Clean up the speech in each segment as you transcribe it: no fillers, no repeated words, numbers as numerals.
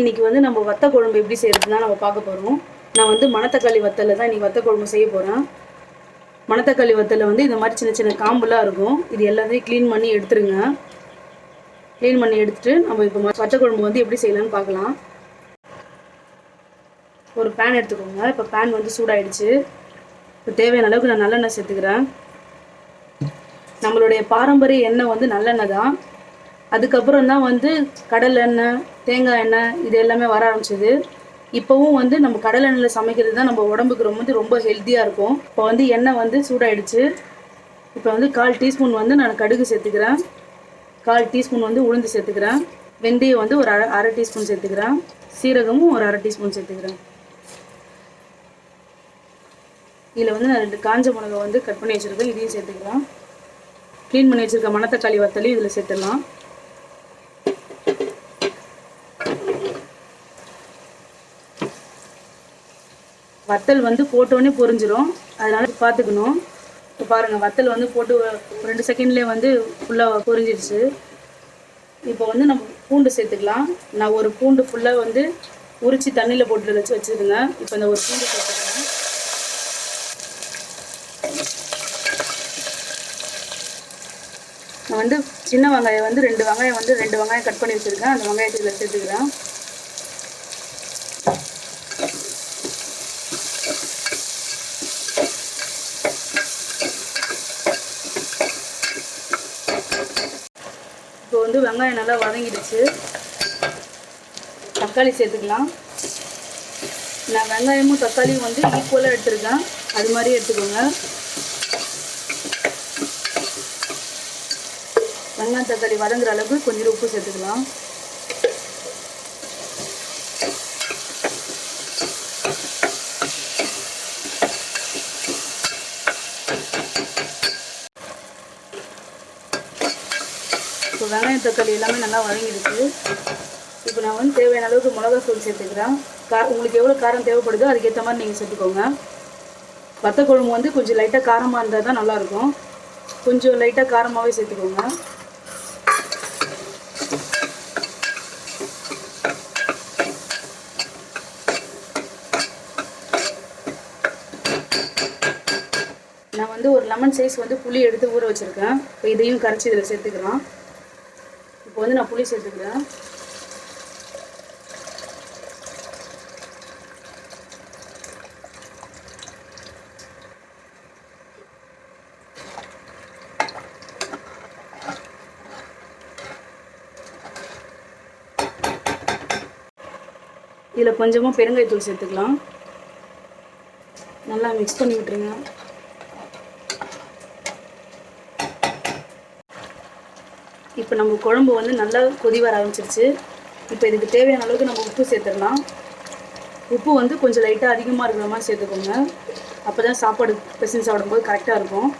இன்றைக்கி வந்து நம்ம வத்த குழம்பு எப்படி செய்கிறதுனா நம்ம பார்க்க போகிறோம். நான் வந்து மணத்தக்காளி வத்தலில் தான் இன்றைக்கி வத்த குழம்பு செய்ய போகிறேன். மணத்தக்காளி வத்தலில் வந்து இந்த மாதிரி சின்ன சின்ன காம்புலாம் இருக்கும். இது எல்லாத்தையும் க்ளீன் பண்ணி எடுத்துருங்க. க்ளீன் பண்ணி எடுத்துகிட்டு நம்ம இப்போ வத்த குழம்பு வந்து எப்படி செய்யலான்னு பார்க்கலாம். ஒரு பேன் எடுத்துக்கோங்க. இப்போ பேன் வந்து சூடாயிடுச்சு. இப்போ தேவையான அளவுக்கு நான் நல்லெண்ணெய் சேர்த்துக்கிறேன். நம்மளுடைய பாரம்பரிய எண்ணெய் வந்து நல்லெண்ணெய் தான். அதுக்கப்புறம் தான் வந்து கடலை எண்ணெய், தேங்காய் எண்ணெய் இது எல்லாமே வர ஆரம்பிச்சிது. இப்போவும் வந்து நம்ம கடலை எண்ணெயில் சமைக்கிறது தான் நம்ம உடம்புக்கு ரொம்ப ஹெல்த்தியாக இருக்கும். இப்போ வந்து எண்ணெய் வந்து சூடாயிடுச்சு. இப்போ வந்து 1/4 டீஸ்பூன் வந்து நான் கடுகு சேர்த்துக்கிறேன். 1/4 டீஸ்பூன் வந்து உளுந்து சேர்த்துக்கிறேன். வெந்தயம் வந்து ஒரு அரை டீஸ்பூன் சேர்த்துக்கிறேன். சீரகமும் ஒரு அரை டீஸ்பூன் சேர்த்துக்கிறேன். இதில் வந்து நான் 2 காஞ்ச மிளகா வந்து கட் பண்ணி வச்சுருக்கேன். இதையும் சேர்த்துக்கலாம். க்ளீன் பண்ணி வச்சுருக்க மணத்தக்காளி வத்தலையும் இதில் சேர்த்துடலாம். வத்தல் வந்து போட்டோன்னே பொரிஞ்சிடும், அதனால பார்த்துக்கணும். இப்போ பாருங்கள், வத்தல் வந்து போட்டு 2 செகண்ட்லேயே வந்து ஃபுல்லாக பொரிஞ்சிடுச்சு. இப்போ வந்து நம்ம பூண்டு சேர்த்துக்கலாம். நான் ஒரு பூண்டு ஃபுல்லாக வந்து உரித்து தண்ணியில் போட்டு வச்சுருக்கேன். இப்போ இந்த ஒரு பூண்டு சேர்த்துக்கலாம். நான் வந்து சின்ன வெங்காயம் வந்து 2 வெங்காயம் கட் பண்ணி வச்சுருக்கேன். அந்த வெங்காயத்தை இதில் சேர்த்துக்கிறேன். இப்போ வந்து வெங்காயம் நல்லா வதங்கிடுச்சு. தக்காளி சேர்த்துக்கலாம். நான் வெங்காயமும் தக்காளியும் வந்து ஈக்குவலாக எடுத்துருக்கேன். அது மாதிரி எடுத்துக்கோங்க. வெங்காயம் தக்காளி வதங்குற அளவுக்கு கொஞ்சம் உப்பு சேர்த்துக்கலாம். இப்போ வெங்காயம் தக்காளி எல்லாமே நல்லா வதங்கிடுச்சு. இப்போ நான் வந்து தேவையான அளவுக்கு மிளகாத்தூள் சேர்த்துக்கிறேன். உங்களுக்கு எவ்வளோ காரம் தேவைப்படுதோ அதுக்கேற்ற மாதிரி நீங்கள் சேர்த்துக்கோங்க. வத்த குழம்பு வந்து கொஞ்சம் லைட்டாக காரமாக இருந்தால் தான் நல்லாயிருக்கும். கொஞ்சம் லைட்டாக காரமாகவே சேர்த்துக்கோங்க. நான் வந்து ஒரு லெமன் சைஸ் வந்து புளி எடுத்து ஊற வச்சுருக்கேன். இப்போ இதையும் கரைச்சி இதில் சேர்த்துக்கலாம். இப்போ வந்து நான் புளி சேர்த்துக்கிறேன். இதில் கொஞ்சமாக பெருங்காயத்தூள் சேர்த்துக்கலாம். நல்லா மிக்ஸ் பண்ணி விட்டுருங்க. இப்போ நம்ம குழம்பு வந்து நல்லா கொதி வர ஆரம்பிச்சிருச்சு. இப்போ இதுக்கு தேவையான அளவுக்கு நம்ம உப்பு சேர்த்துடலாம். உப்பு வந்து கொஞ்சம் லைட்டாக அதிகமாக இருக்கிற மாதிரி சேர்த்துக்கோங்க. அப்போ தான் சாப்பாடு பிசைஞ்சு சாப்பிடும்போது கரெக்டாக இருக்கும்.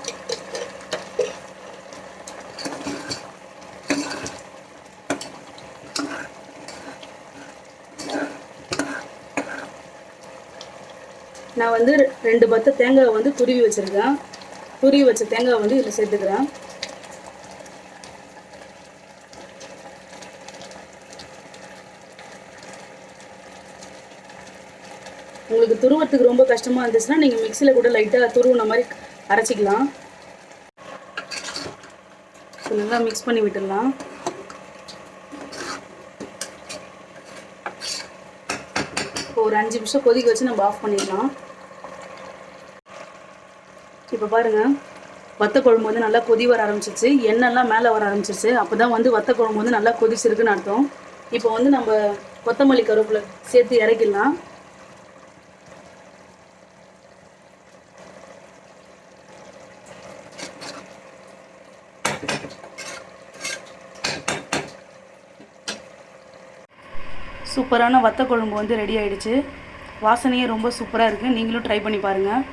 நான் வந்து 2 பத்த தேங்காய் வந்து துருவி வச்சுருக்கேன். துருவி வச்ச தேங்காய் வந்து இதில் சேர்த்துக்கிறேன். உங்களுக்கு துருவத்துக்கு ரொம்ப கஷ்டமாக இருந்துச்சுன்னா நீங்கள் மிக்சியில் கூட லைட்டாக துருவுன மாதிரி அரைச்சிக்கலாம். நல்லா மிக்ஸ் பண்ணி விட்டுடலாம். இப்போ ஒரு 5 நிமிஷம் கொதிக்க வச்சு நம்ம ஆஃப் பண்ணிடலாம். இப்போ பாருங்கள், வத்த குழம்பு வந்து நல்லா கொதி வர ஆரம்பிச்சிருச்சு. எண்ணெய்லாம் மேலே வர ஆரம்பிச்சிருச்சு. அப்போ தான் வந்து வத்த குழம்பு வந்து நல்லா கொதிச்சிருக்குன்னு அர்த்தம். இப்போ வந்து நம்ம கொத்தமல்லி கருவேப்பிலை சேர்த்து இறக்கிடலாம். சூப்பரான வத்த குழம்பு வந்து ரெடி ஆகிடுச்சு. வாசனையே ரொம்ப சூப்பராக இருக்குது. நீங்களும் ட்ரை பண்ணி பாருங்கள்.